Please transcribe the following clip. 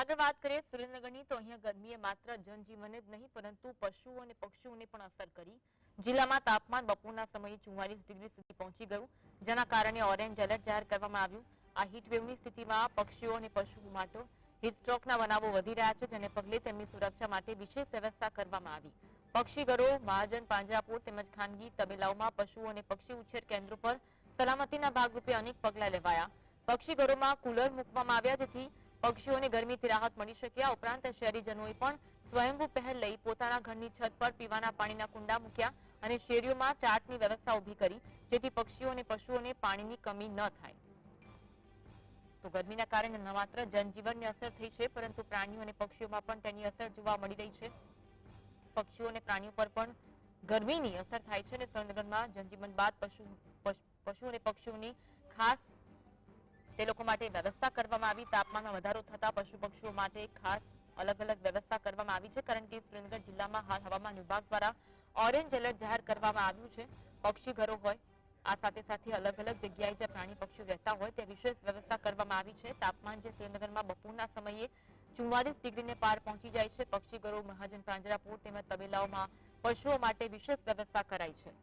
આગળ વાત કરીએ સુરેન્દ્રનગરની તો અહીંયા ગરમીએ માત્ર જનજીવનને જ નહીં પરંતુ પશુઓ અને પક્ષીઓને પણ અસર કરી। જિલ્લામાં તાપમાન બપોરના સમયે 44 ડિગ્રી સુધી પહોંચી ગયું, જેના કારણે ઓરેન્જ એલર્ટ જાહેર કરવામાં આવ્યું। આ હીટવેવની સ્થિતિમાં પક્ષીઓ અને પશુઓ માટે હીટસ્ટ્રોકના બનાવો વધી રહ્યા છે, જેને પગલે તેમની સુરક્ષા માટે વિશેષ વ્યવસ્થા કરવામાં આવી। પક્ષીઘરો, મહાજન પાંજરાપોળ તેમજ ખાનગી તબેલાઓમાં પશુઓ અને પક્ષી ઉછેર કેન્દ્રો પર સલામતીના ભાગરૂપે અનેક પગલાં લેવાયા। પક્ષીઘરોમાં કુલર મૂકવામાં આવ્યા, જેથી પક્ષીઓને ગરમીથી રાહત મળી શકે। આ ઉપરાંત શહેરીજનોએ પણ સ્વયંભૂ પહેલ લઈ પોતાના ઘરની છત પર પીવાના પાણીના કુંડા મૂક્યા અને શેરીઓમાં ચાટની વ્યવસ્થા ઊભી કરી, જેથી પક્ષીઓ અને પશુઓને પાણીની કમી ન થાય। તો ગરમીના કારણે ન માત્ર જનજીવનને અસર થઈ છે, પરંતુ પ્રાણીઓ અને પક્ષીઓમાં પણ તેની અસર જોવા મળી રહી છે। પક્ષીઓ અને પ્રાણીઓ પર પણ ગરમીની અસર થાય છે અને સુરેન્દ્રનગરમાં જનજીવન બાદ પશુ અને પક્ષીઓની ખાસ તે લોકો માટે વ્યવસ્થા કરવામાં આવી। તાપમાનમાં વધારો થતા પશુ પક્ષીઓ માટે ખાસ અલગ અલગ વ્યવસ્થા કરવામાં આવી છે, કારણ કે સુરેન્દ્રનગર જિલ્લામાં હાલ હવામાન વિભાગ દ્વારા ઓરેન્જ એલર્ટ જાહેર કરવામાં આવ્યું છે। પક્ષી ઘરો હોય, આ સાથે સાથે અલગ અલગ જગ્યાએ જ્યાં પ્રાણી પક્ષીઓ રહેતા હોય તે વિશેષ વ્યવસ્થા કરવામાં આવી છે। તાપમાન જે સુરેન્દ્રનગરમાં બપોરના સમયે 44 ડિગ્રીને પાર પહોંચી જાય છે। પક્ષી ઘરો, મહાજન પાંજરાપોળ તેમજ તબેલાઓમાં પશુઓ માટે વિશેષ વ્યવસ્થા કરાઈ છે।